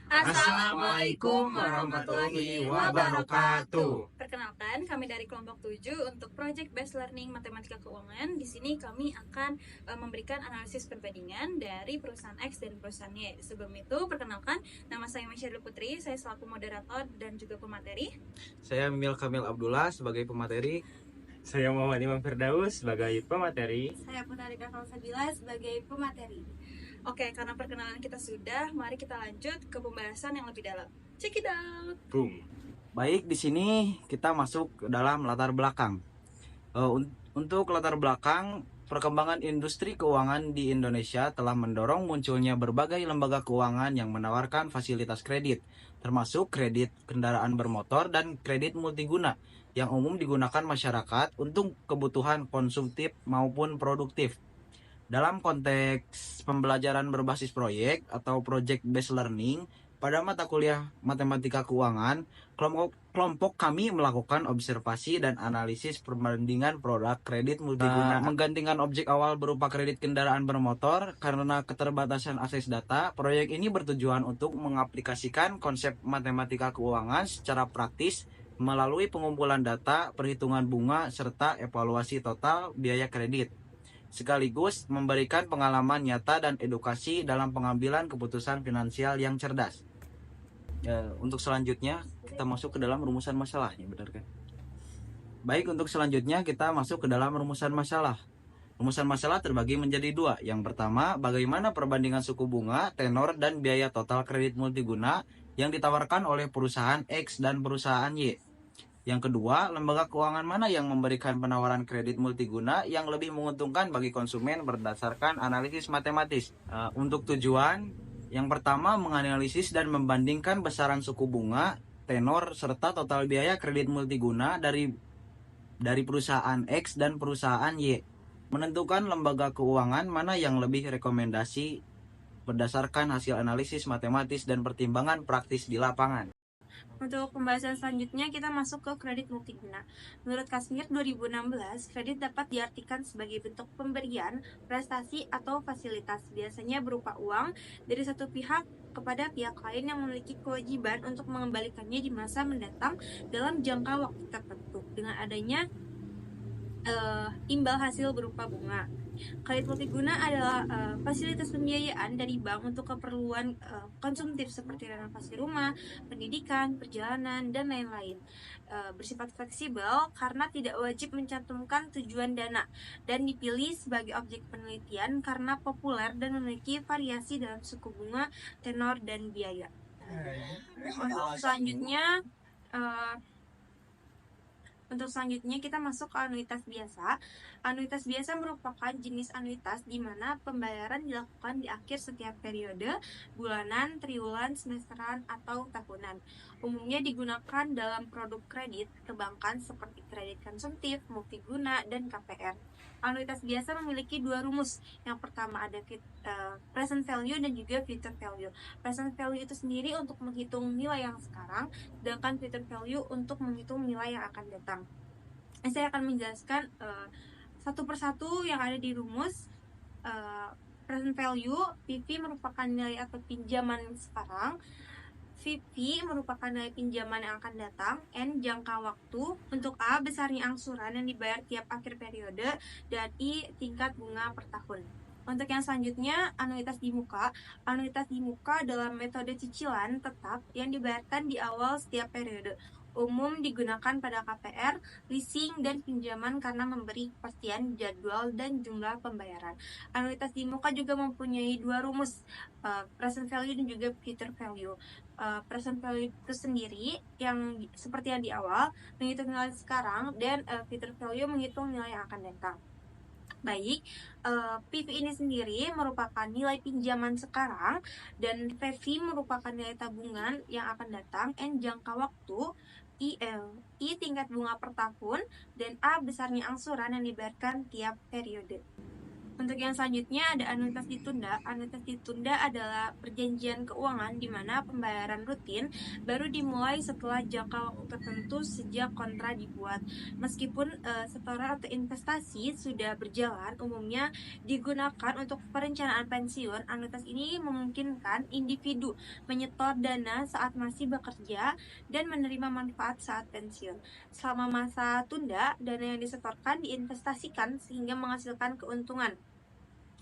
Assalamualaikum warahmatullahi wabarakatuh. Perkenalkan, kami dari kelompok 7 untuk Project Based Learning Matematika Keuangan. Di sini kami akan memberikan analisis perbandingan dari perusahaan X dan perusahaan Y. Sebelum itu, perkenalkan, nama saya Masyadul Putri, saya selaku moderator dan juga pemateri. Saya Mil Kamil Abdullah sebagai pemateri. Saya Muhammad Imam Firdaus sebagai pemateri. Saya Putarika Kalsabila sebagai pemateri. Oke, karena perkenalan kita sudah, mari kita lanjut ke pembahasan yang lebih dalam. Check it out. Boom. Baik, di sini kita masuk ke dalam latar belakang. Untuk latar belakang, perkembangan industri keuangan di Indonesia telah mendorong munculnya berbagai lembaga keuangan yang menawarkan fasilitas kredit, termasuk kredit kendaraan bermotor dan kredit multiguna yang umum digunakan masyarakat untuk kebutuhan konsumtif maupun produktif. Dalam konteks pembelajaran berbasis proyek atau project based learning, pada mata kuliah matematika keuangan, kelompok kami melakukan observasi dan analisis perbandingan produk kredit multiguna. Menggantikan objek awal berupa kredit kendaraan bermotor karena keterbatasan akses data, proyek ini bertujuan untuk mengaplikasikan konsep matematika keuangan secara praktis melalui pengumpulan data, perhitungan bunga, serta evaluasi total biaya kredit, sekaligus memberikan pengalaman nyata dan edukasi dalam pengambilan keputusan finansial yang cerdas. Untuk selanjutnya kita masuk ke dalam rumusan masalahnya, benar kan? Baik, untuk selanjutnya kita masuk ke dalam rumusan masalah. Rumusan masalah terbagi menjadi dua. Yang pertama, bagaimana perbandingan suku bunga, tenor, dan biaya total kredit multiguna yang ditawarkan oleh perusahaan X dan perusahaan Y. Yang kedua, lembaga keuangan mana yang memberikan penawaran kredit multiguna yang lebih menguntungkan bagi konsumen berdasarkan analisis matematis. Untuk tujuan, yang pertama menganalisis dan membandingkan besaran suku bunga, tenor, serta total biaya kredit multiguna dari perusahaan X dan perusahaan Y. Menentukan lembaga keuangan mana yang lebih rekomendasi berdasarkan hasil analisis matematis dan pertimbangan praktis di lapangan. Untuk pembahasan selanjutnya kita masuk ke kredit multiguna. Menurut Kasmir 2016, kredit dapat diartikan sebagai bentuk pemberian, prestasi, atau fasilitas, biasanya berupa uang dari satu pihak kepada pihak lain yang memiliki kewajiban untuk mengembalikannya di masa mendatang dalam jangka waktu tertentu dengan adanya imbal hasil berupa bunga. Kredit multiguna adalah fasilitas pembiayaan dari bank untuk keperluan konsumtif seperti renovasi rumah, pendidikan, perjalanan, dan lain-lain. Bersifat fleksibel karena tidak wajib mencantumkan tujuan dana dan dipilih sebagai objek penelitian karena populer dan memiliki variasi dalam suku bunga, tenor, dan biaya. Untuk selanjutnya kita masuk ke anuitas biasa. Anuitas biasa merupakan jenis anuitas di mana pembayaran dilakukan di akhir setiap periode, bulanan, triwulan, semesteran, atau tahunan. Umumnya digunakan dalam produk kredit perbankan seperti kredit konsumtif, multiguna, dan KPR. Anuitas biasa memiliki dua rumus. Yang pertama ada present value dan juga future value. Present value itu sendiri untuk menghitung nilai yang sekarang, sedangkan future value untuk menghitung nilai yang akan datang. Saya akan menjelaskan satu persatu yang ada di rumus. Present value, PV merupakan nilai atau pinjaman sekarang, VP merupakan nilai pinjaman yang akan datang, N jangka waktu, untuk A besarnya angsuran yang dibayar tiap akhir periode, dan I tingkat bunga per tahun. Untuk yang selanjutnya, anuitas di muka. Anuitas di muka dalam metode cicilan tetap yang dibayarkan di awal setiap periode. Umum digunakan pada KPR, leasing, dan pinjaman karena memberi kepastian jadwal dan jumlah pembayaran. Anuitas di muka juga mempunyai dua rumus, present value dan juga future value. Present value itu sendiri yang seperti yang di awal menghitung nilai sekarang, dan future value menghitung nilai yang akan datang. Baik, PV ini sendiri merupakan nilai pinjaman sekarang, dan VV merupakan nilai tabungan yang akan datang, N jangka waktu, I tingkat bunga per tahun, dan A besarnya angsuran yang dibayarkan tiap periode. Untuk yang selanjutnya ada anuitas ditunda. Anuitas ditunda adalah perjanjian keuangan di mana pembayaran rutin baru dimulai setelah jangka waktu tertentu sejak kontrak dibuat. Meskipun setoran atau investasi sudah berjalan, umumnya digunakan untuk perencanaan pensiun. Anuitas ini memungkinkan individu menyetor dana saat masih bekerja dan menerima manfaat saat pensiun. Selama masa tunda, dana yang disetorkan diinvestasikan sehingga menghasilkan keuntungan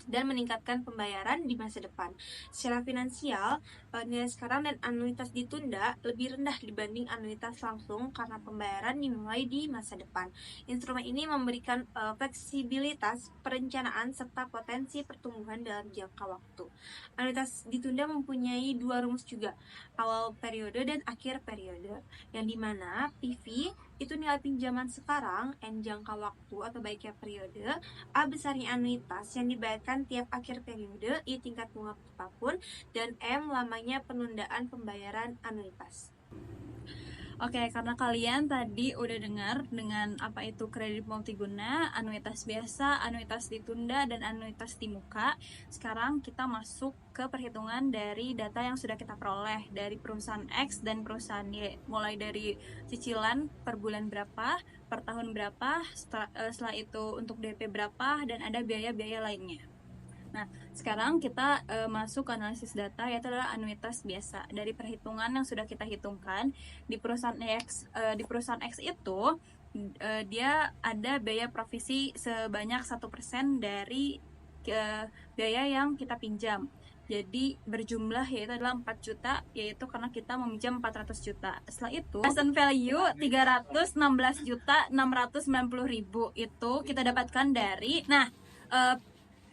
dan meningkatkan pembayaran di masa depan. Secara finansial, nilai sekarang dan anuitas ditunda lebih rendah dibanding anuitas langsung karena pembayaran dimulai di masa depan. Instrumen ini memberikan fleksibilitas perencanaan serta potensi pertumbuhan dalam jangka waktu. Anuitas ditunda mempunyai dua rumus juga, awal periode dan akhir periode, yang dimana PV itu nilai pinjaman sekarang, N jangka waktu atau baiknya periode, A besarnya anuitas yang dibayarkan tiap akhir periode, I tingkat bunga per tahun, dan M lamanya penundaan pembayaran anuitas. Oke, karena kalian tadi udah dengar dengan apa itu kredit multiguna, anuitas biasa, anuitas ditunda, dan anuitas di muka. Sekarang kita masuk ke perhitungan dari data yang sudah kita peroleh dari perusahaan X dan perusahaan Y. Mulai dari cicilan per bulan berapa, per tahun berapa, setelah itu untuk DP berapa, dan ada biaya-biaya lainnya. Nah, sekarang kita masuk ke analisis data, yaitu adalah anuitas biasa. Dari perhitungan yang sudah kita hitungkan di perusahaan X itu dia ada biaya provisi sebanyak 1% dari biaya yang kita pinjam. Jadi berjumlah yaitu adalah 4 juta, yaitu karena kita meminjam 400 juta. Setelah itu present value 316 juta 690 ribu itu kita dapatkan dari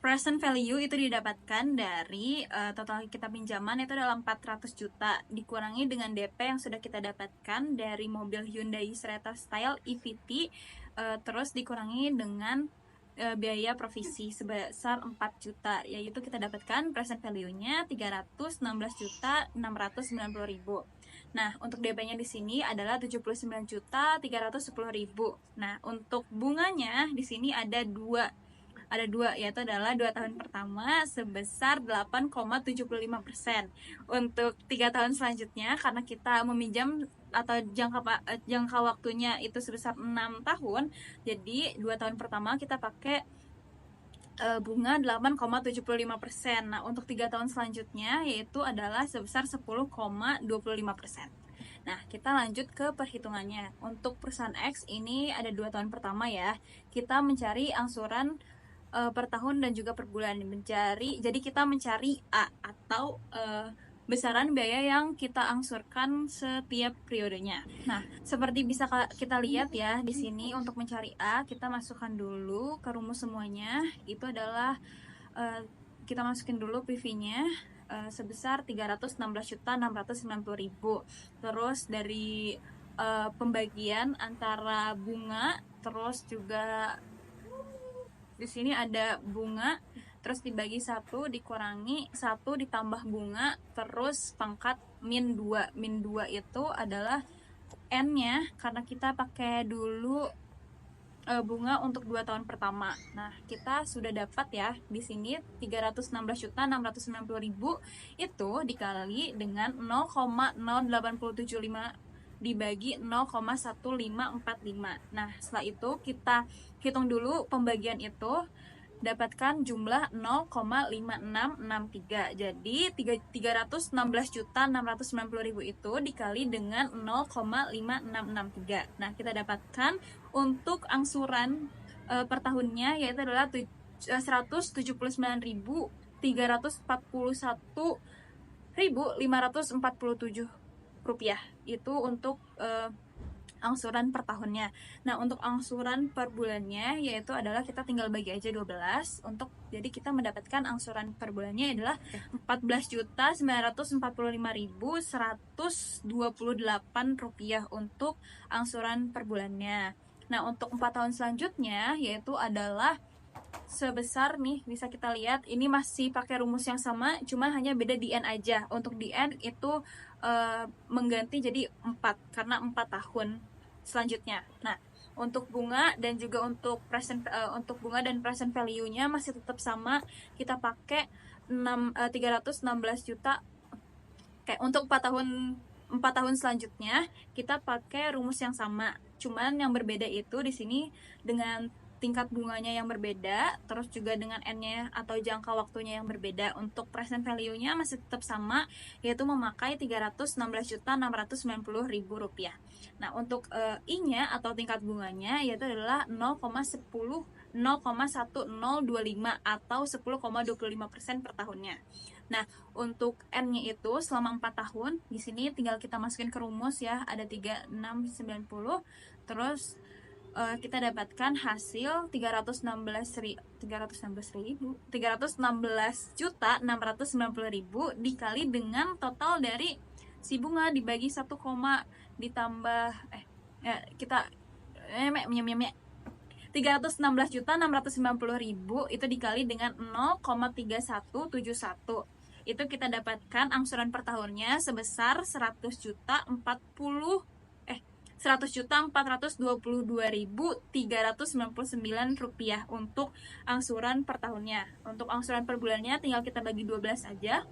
present value itu didapatkan dari total kita pinjaman itu adalah 400 juta dikurangi dengan DP yang sudah kita dapatkan dari mobil Hyundai Creta Style EVT, terus dikurangi dengan biaya provisi sebesar 4 juta, yaitu kita dapatkan present value-nya 316 juta 690 ribu. Nah, untuk DP-nya di sini adalah 79 juta 310 ribu. Nah, untuk bunganya di sini ada dua, yaitu adalah 2 tahun pertama sebesar 8,75%. Untuk 3 tahun selanjutnya, karena kita meminjam atau jangka waktunya itu sebesar 6 tahun, jadi 2 tahun pertama kita pakai bunga 8,75%. Nah, untuk 3 tahun selanjutnya yaitu adalah sebesar 10,25%. Nah, kita lanjut ke perhitungannya. Untuk perusahaan X ini ada 2 tahun pertama ya. Kita mencari angsuran per tahun dan juga per bulan. Jadi kita mencari A atau besaran biaya yang kita angsurkan setiap periodenya. Nah, seperti bisa kita lihat ya di sini, untuk mencari A kita masukkan dulu ke rumus semuanya. Itu adalah kita masukin dulu PV-nya sebesar 316.690.000. Terus dari pembagian antara bunga, terus juga di sini ada bunga, terus dibagi 1 dikurangi 1 ditambah bunga, terus pangkat min 2. Min 2 itu adalah N-nya karena kita pakai dulu bunga untuk 2 tahun pertama. Nah, kita sudah dapat ya di sini 316.690.000 itu dikali dengan 0,0875 dibagi 0,1545. Nah, setelah itu kita hitung dulu pembagian itu, dapatkan jumlah 0,5663. Jadi 316.690.000 itu dikali dengan 0,5663. Nah, kita dapatkan untuk angsuran per tahunnya yaitu adalah 179.341.547 rupiah. Itu untuk angsuran per tahunnya. Nah, untuk angsuran per bulannya yaitu adalah kita tinggal bagi aja 12 jadi kita mendapatkan angsuran per bulannya adalah 14.945.128 rupiah untuk angsuran per bulannya. Nah, untuk 4 tahun selanjutnya yaitu adalah sebesar nih, bisa kita lihat ini masih pakai rumus yang sama, cuma hanya beda di N aja. Untuk di N itu mengganti jadi 4 karena 4 tahun selanjutnya. Nah, Untuk bunga dan juga untuk bunga dan present value-nya masih tetap sama. Kita pakai 316 juta. Kayak untuk 4 tahun selanjutnya kita pakai rumus yang sama. Cuman yang berbeda itu di sini dengan tingkat bunganya yang berbeda, terus juga dengan N-nya atau jangka waktunya yang berbeda. Untuk present value-nya masih tetap sama, yaitu memakai Rp316.690.000. Nah, untuk I-nya atau tingkat bunganya yaitu adalah 0,1025 atau 10,25% per tahunnya. Nah, untuk N-nya itu selama 4 tahun, di sini tinggal kita masukin ke rumus ya, ada 3690. Terus kita dapatkan hasil 316 juta 690.000 dikali dengan total dari si bunga dibagi 1, ditambah 316 juta 690.000 itu dikali dengan 0,3171. Itu kita dapatkan angsuran per tahunnya sebesar 100.422.399 rupiah untuk angsuran per tahunnya. Untuk angsuran per bulannya tinggal kita bagi 12 aja.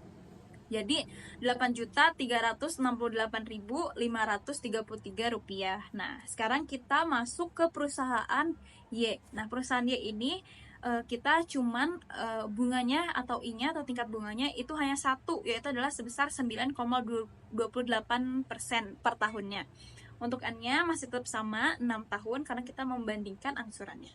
Jadi 8.368.533 rupiah. Nah, sekarang kita masuk ke perusahaan Y. Nah, perusahaan Y ini kita cuman bunganya atau I-nya atau tingkat bunganya itu hanya 1, yaitu adalah sebesar 9,28% per tahunnya. Untuk N-nya masih tetap sama 6 tahun karena kita membandingkan angsurannya.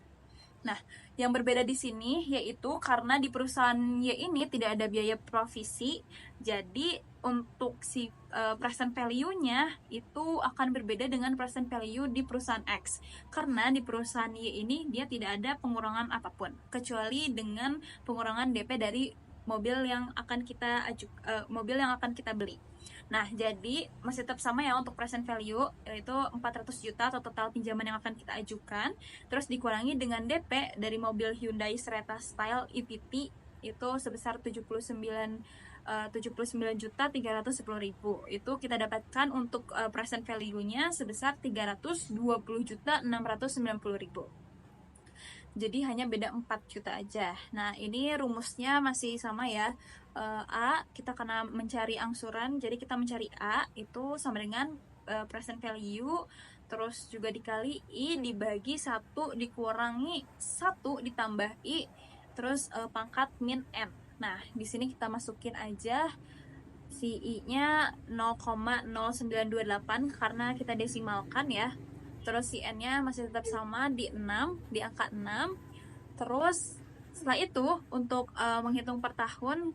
Nah, yang berbeda di sini yaitu karena di perusahaan Y ini tidak ada biaya provisi, jadi untuk si present value-nya itu akan berbeda dengan present value di perusahaan X. Karena di perusahaan Y ini dia tidak ada pengurangan apapun kecuali dengan pengurangan DP dari mobil yang akan kita beli. Nah, jadi masih tetap sama ya untuk present value, yaitu 400 juta atau total pinjaman yang akan kita ajukan. Terus dikurangi dengan DP dari mobil Hyundai Creta Style EVT itu sebesar 79.310.000. Itu kita dapatkan untuk present value-nya sebesar 320.690.000. Jadi hanya beda 4 juta aja. Nah, ini rumusnya masih sama ya. A, kita karena mencari angsuran, jadi kita mencari A itu sama dengan present value, terus juga dikali I dibagi 1 dikurangi 1 ditambah I, terus pangkat min N. Nah, di sini kita masukin aja si I-nya 0,0928 karena kita desimalkan ya. Terus si N-nya masih tetap sama di 6, di angka 6. Terus setelah itu untuk menghitung per tahun,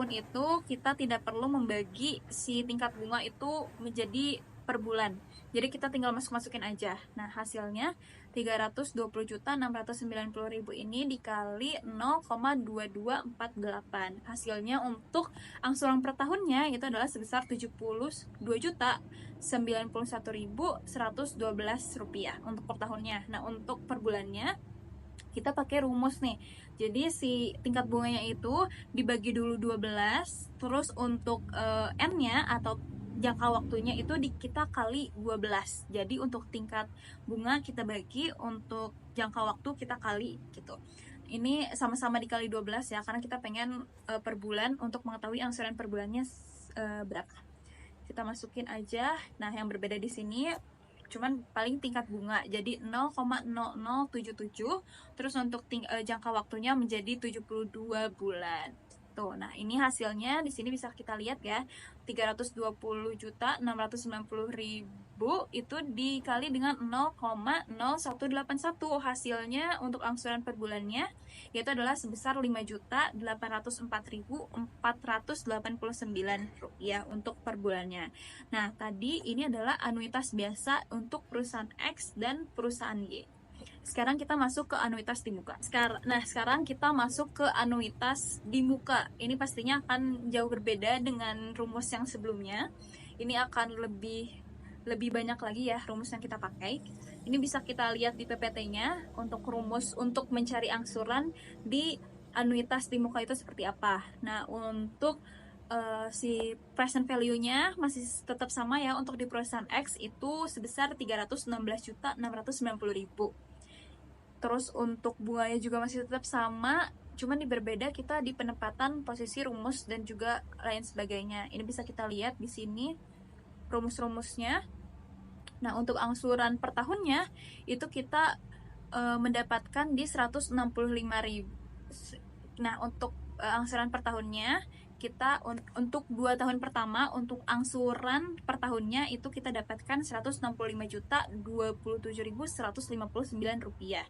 itu kita tidak perlu membagi si tingkat bunga itu menjadi per bulan. Jadi kita tinggal masukin aja. Nah, hasilnya 320.690.000 ini dikali 0,2248. Hasilnya untuk angsuran per tahunnya itu adalah sebesar 72.091.112 rupiah untuk per tahunnya. Nah, untuk per bulannya kita pakai rumus nih. Jadi si tingkat bunganya itu dibagi dulu 12, terus untuk N-nya atau jangka waktunya itu kita kali 12. Jadi untuk tingkat bunga kita bagi, untuk jangka waktu kita kali gitu. Ini sama-sama dikali 12 ya, karena kita pengen per bulan untuk mengetahui angsuran per bulannya berapa. Kita masukin aja. Nah, yang berbeda di sini cuman paling tingkat bunga jadi 0,0077, terus untuk jangka waktunya menjadi 72 bulan. Tuh, nah ini hasilnya di sini bisa kita lihat ya, 320.690.000 itu dikali dengan 0,0181. Hasilnya untuk angsuran per bulannya yaitu adalah sebesar 5.804.489 rupiah untuk per bulannya. Nah, tadi ini adalah anuitas biasa untuk perusahaan X dan perusahaan Y. Sekarang kita masuk ke anuitas di muka. Sekarang kita masuk ke anuitas di muka. Ini pastinya akan jauh berbeda dengan rumus yang sebelumnya. Ini akan lebih banyak lagi ya rumus yang kita pakai. Ini bisa kita lihat di PPT-nya untuk rumus untuk mencari angsuran di anuitas di muka itu seperti apa. Nah, untuk si present value-nya masih tetap sama ya. Untuk di perusahaan X itu sebesar 316.690.000. Terus untuk bunganya juga masih tetap sama, cuman berbeda kita di penempatan posisi rumus dan juga lain sebagainya. Ini bisa kita lihat di sini rumus-rumusnya. Nah, untuk angsuran per tahunnya itu kita mendapatkan di 165.000. Nah, untuk angsuran per tahunnya kita untuk 2 tahun pertama untuk angsuran per tahunnya itu kita dapatkan 165.027.159 rupiah.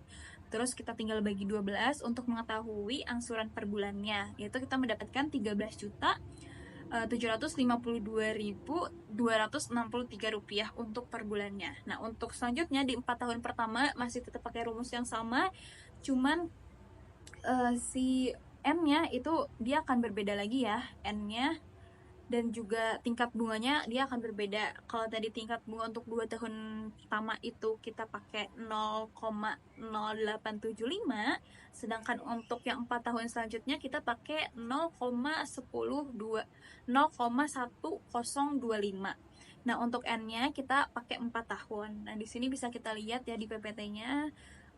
Terus kita tinggal bagi 12 untuk mengetahui angsuran per bulannya, yaitu kita mendapatkan 13.752.263 rupiah untuk per bulannya. Nah, untuk selanjutnya di 4 tahun pertama masih tetap pakai rumus yang sama, cuman si N-nya itu dia akan berbeda lagi ya, N-nya, dan juga tingkat bunganya dia akan berbeda. Kalau tadi tingkat bunga untuk 2 tahun pertama itu kita pakai 0,0875, sedangkan untuk yang 4 tahun selanjutnya kita pakai 0,1025. Nah, untuk N-nya kita pakai 4 tahun. Nah, di sini bisa kita lihat ya di PPT-nya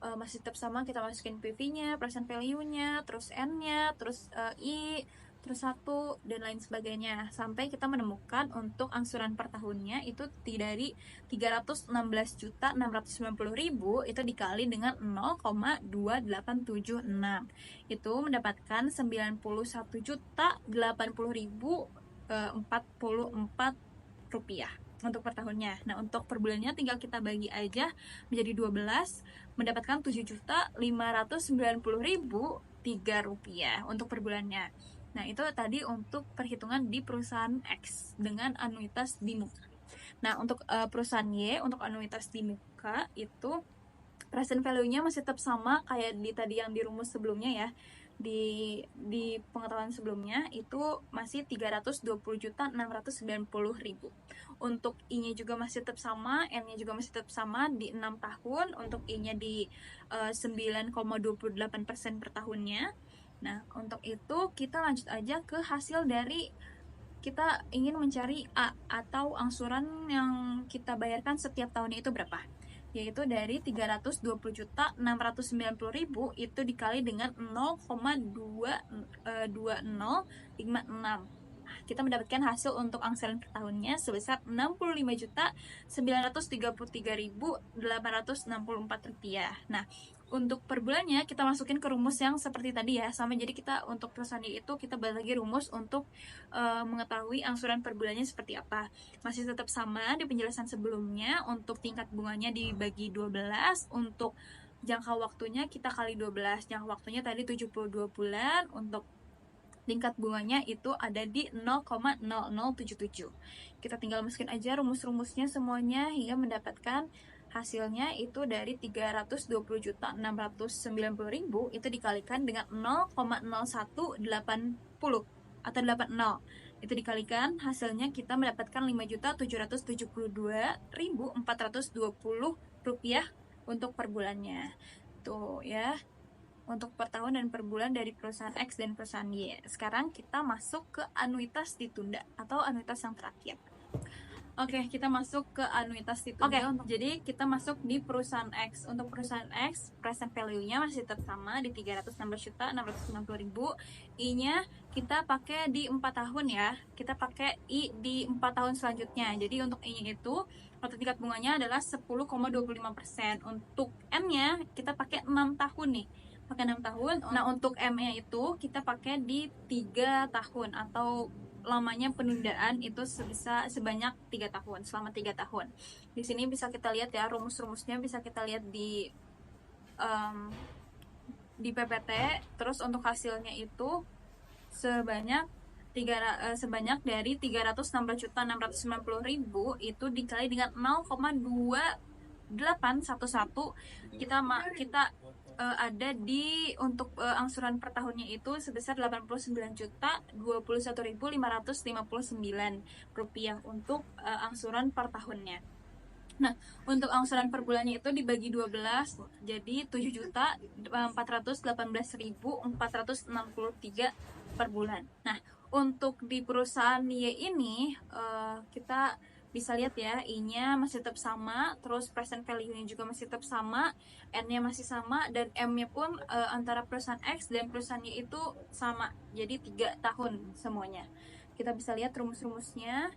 masih tetap sama, kita masukin PV-nya, present value-nya, terus N-nya, terus I, terus 1, dan lain sebagainya, sampai kita menemukan untuk angsuran per tahunnya itu dari 316.690.000 itu dikali dengan 0,2876 itu mendapatkan 91.080.044 rupiah untuk per tahunnya. Nah, untuk per bulannya tinggal kita bagi aja menjadi 12, mendapatkan 7.590.003 rupiah untuk per bulannya. Nah, itu tadi untuk perhitungan di perusahaan X dengan anuitas di muka. Nah, untuk perusahaan Y, untuk anuitas di muka itu present value-nya masih tetap sama kayak di tadi yang di rumus sebelumnya ya. Di pengetahuan sebelumnya itu masih 320.690.000. Untuk I-nya juga masih tetap sama, N-nya juga masih tetap sama di 6 tahun, untuk I-nya di 9,28% per tahunnya. Nah, untuk itu kita lanjut aja ke hasil dari kita ingin mencari A atau angsuran yang kita bayarkan setiap tahunnya itu berapa, yaitu dari 320.690.000 itu dikali dengan 0,2056. Kita mendapatkan hasil untuk angsuran per tahunnya sebesar 65.933.864 rupiah. Nah, untuk per bulannya kita masukin ke rumus yang seperti tadi ya, sama. Jadi kita untuk perusahaan itu kita balik lagi rumus untuk mengetahui angsuran per bulannya seperti apa. Masih tetap sama di penjelasan sebelumnya. Untuk tingkat bunganya dibagi 12, untuk jangka waktunya kita kali 12. Jangka waktunya tadi 72 bulan, untuk tingkat bunganya itu ada di 0,0077. Kita tinggal masukin aja rumus-rumusnya semuanya hingga mendapatkan hasilnya itu dari 320.690.000 itu dikalikan dengan 0,0180 atau 80. Itu dikalikan, hasilnya kita mendapatkan 5.772.420 rupiah untuk per bulannya. Tuh ya, untuk per tahun dan per bulan dari perusahaan X dan perusahaan Y. Sekarang kita masuk ke anuitas ditunda atau anuitas yang terakhir. Oke, kita masuk ke anuitas ditunda. Jadi kita masuk di perusahaan X. Untuk perusahaan X, present value-nya masih tetap sama di 316.690.000. I-nya kita pakai di 4 tahun ya. Kita pakai I di 4 tahun selanjutnya. Jadi untuk I-nya itu atau tingkat bunganya adalah 10,25%. Untuk M-nya kita pakai 6 tahun nih. Pakai 6 tahun. Nah, untuk M-nya itu kita pakai di 3 tahun atau lamanya penundaan itu sebanyak 3 tahun, selama 3 tahun. Di sini bisa kita lihat ya rumus-rumusnya, bisa kita lihat di PPT. Terus untuk hasilnya itu sebanyak dari 316.690.000 itu dikali dengan 0,2811 kita ada di untuk angsuran per tahunnya itu sebesar 89.021.559 rupiah untuk angsuran per tahunnya. Nah, untuk angsuran per bulannya itu dibagi 12 jadi 7.418.463 per bulan. Nah, untuk di perusahaan Y ini kita bisa lihat ya, I-nya masih tetap sama, terus present value-nya juga masih tetap sama, N-nya masih sama, dan M-nya pun antara perusahaan X dan perusahaan Y itu sama. Jadi 3 tahun semuanya. Kita bisa lihat rumus-rumusnya.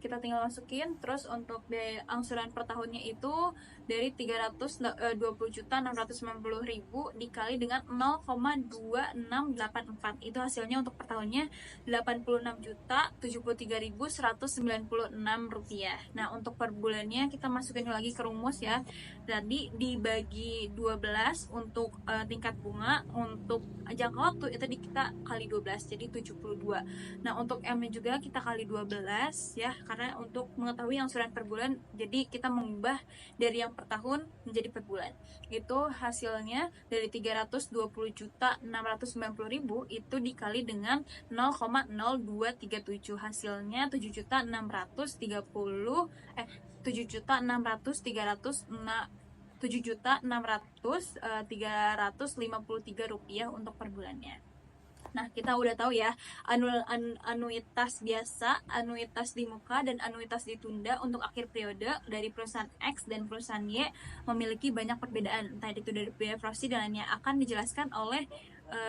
Kita tinggal masukin. Terus untuk biaya angsuran per tahunnya itu dari 320.690.000 dikali dengan 0,2684. Itu hasilnya untuk per tahunnya 86.073.196 rupiah. Nah, untuk per bulannya kita masukin lagi ke rumus ya. Jadi dibagi 12 untuk tingkat bunga, untuk jangka waktu itu kita kali 12 jadi 72. Nah, untuk M-nya juga kita kali 12 ya, karena untuk mengetahui angsuran per bulan, jadi kita mengubah dari yang per tahun menjadi per bulan. Itu hasilnya dari 320.690.000 itu dikali dengan 0,0237, hasilnya 7.653.353 rupiah untuk per bulannya. Nah, kita udah tahu ya, anuitas biasa, anuitas di muka, dan anuitas ditunda untuk akhir periode dari perusahaan X dan perusahaan Y memiliki banyak perbedaan, entah itu dari biaya prosedur dan lainnya, akan dijelaskan oleh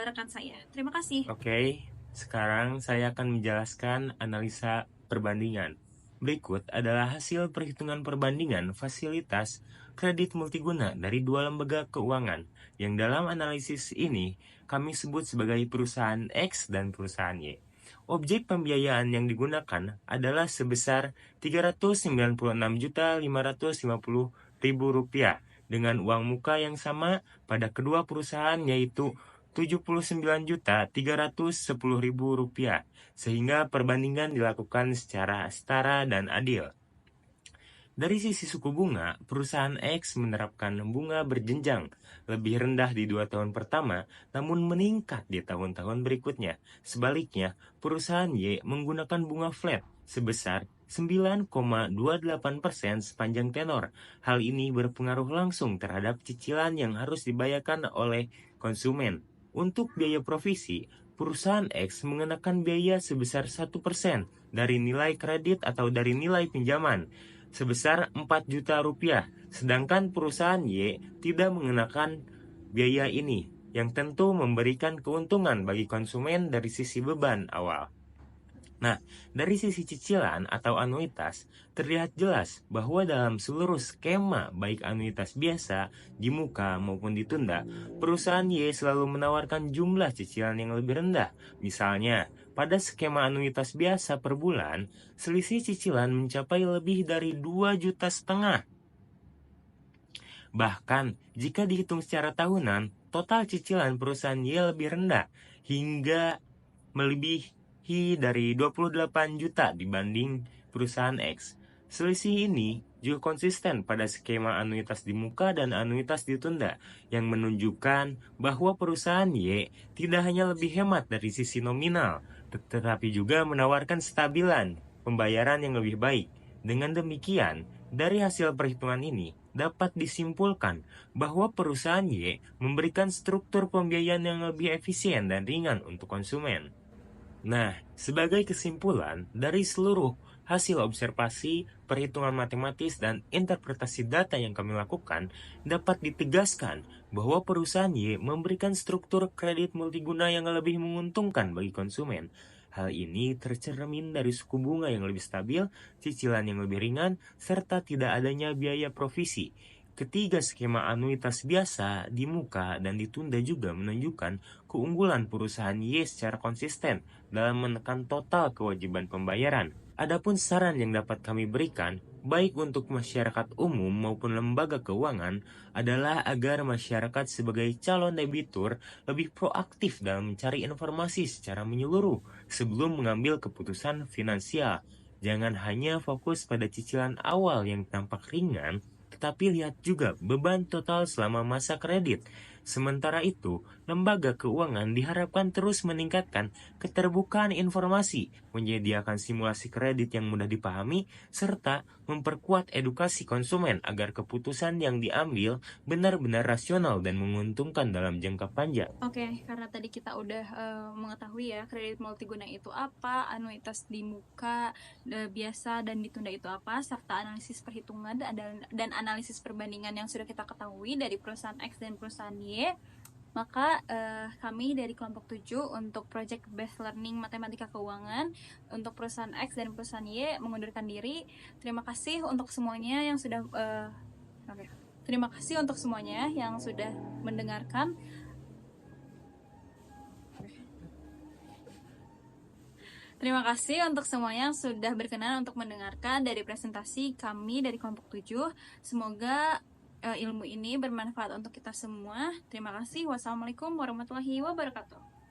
rekan saya. Terima kasih. Oke, sekarang saya akan menjelaskan analisa perbandingan. Berikut adalah hasil perhitungan perbandingan fasilitas kredit multiguna dari dua lembaga keuangan yang dalam analisis ini kami sebut sebagai perusahaan X dan perusahaan Y. Objek pembiayaan yang digunakan adalah sebesar Rp396.550.000 dengan uang muka yang sama pada kedua perusahaan, yaitu Rp79.310.000, sehingga perbandingan dilakukan secara setara dan adil. Dari sisi suku bunga, perusahaan X menerapkan bunga berjenjang, lebih rendah di 2 tahun pertama, namun meningkat di tahun-tahun berikutnya. Sebaliknya, perusahaan Y menggunakan bunga flat sebesar 9,28% sepanjang tenor. Hal ini berpengaruh langsung terhadap cicilan yang harus dibayarkan oleh konsumen. Untuk biaya provisi, perusahaan X mengenakan biaya sebesar 1% dari nilai kredit atau dari nilai pinjaman sebesar 4 juta rupiah, sedangkan perusahaan Y tidak mengenakan biaya ini, yang tentu memberikan keuntungan bagi konsumen dari sisi beban awal. Nah, dari sisi cicilan atau anuitas, terlihat jelas bahwa dalam seluruh skema baik anuitas biasa, di muka maupun ditunda, perusahaan Y selalu menawarkan jumlah cicilan yang lebih rendah. Misalnya, pada skema anuitas biasa per bulan, selisih cicilan mencapai lebih dari 2,5 juta. Bahkan, jika dihitung secara tahunan, total cicilan perusahaan Y lebih rendah, hingga melebihi dari 28 juta dibanding perusahaan X. Selisih ini juga konsisten pada skema anuitas di muka dan anuitas ditunda, yang menunjukkan bahwa perusahaan Y tidak hanya lebih hemat dari sisi nominal, tetapi juga menawarkan stabilan pembayaran yang lebih baik. Dengan demikian, dari hasil perhitungan ini dapat disimpulkan bahwa perusahaan Y memberikan struktur pembiayaan yang lebih efisien dan ringan untuk konsumen. Nah, sebagai kesimpulan dari seluruh hasil observasi, perhitungan matematis, dan interpretasi data yang kami lakukan, dapat ditegaskan bahwa perusahaan Y memberikan struktur kredit multiguna yang lebih menguntungkan bagi konsumen. Hal ini tercermin dari suku bunga yang lebih stabil, cicilan yang lebih ringan, serta tidak adanya biaya provisi. Ketiga skema anuitas biasa, di muka, dan ditunda juga menunjukkan keunggulan perusahaan Y secara konsisten dalam menekan total kewajiban pembayaran. Adapun saran yang dapat kami berikan, baik untuk masyarakat umum maupun lembaga keuangan, adalah agar masyarakat sebagai calon debitur lebih proaktif dalam mencari informasi secara menyeluruh sebelum mengambil keputusan finansial. Jangan hanya fokus pada cicilan awal yang tampak ringan, tetapi lihat juga beban total selama masa kredit. Sementara itu, lembaga keuangan diharapkan terus meningkatkan keterbukaan informasi, menyediakan simulasi kredit yang mudah dipahami, serta memperkuat edukasi konsumen agar keputusan yang diambil benar-benar rasional dan menguntungkan dalam jangka panjang. Oke, karena tadi kita udah mengetahui ya kredit multiguna itu apa, anuitas di muka, biasa dan ditunda itu apa, serta analisis perhitungan dan analisis perbandingan yang sudah kita ketahui dari perusahaan X dan perusahaan Y. Maka kami dari kelompok 7 untuk Project Based Learning Matematika Keuangan untuk perusahaan X dan perusahaan Y mengundurkan diri. Terima kasih untuk semuanya yang sudah Terima kasih untuk semuanya yang sudah mendengarkan. Terima kasih untuk semuanya yang sudah berkenan untuk mendengarkan dari presentasi kami dari kelompok 7. Semoga ilmu ini bermanfaat untuk kita semua. Terima kasih. Wassalamualaikum warahmatullahi wabarakatuh.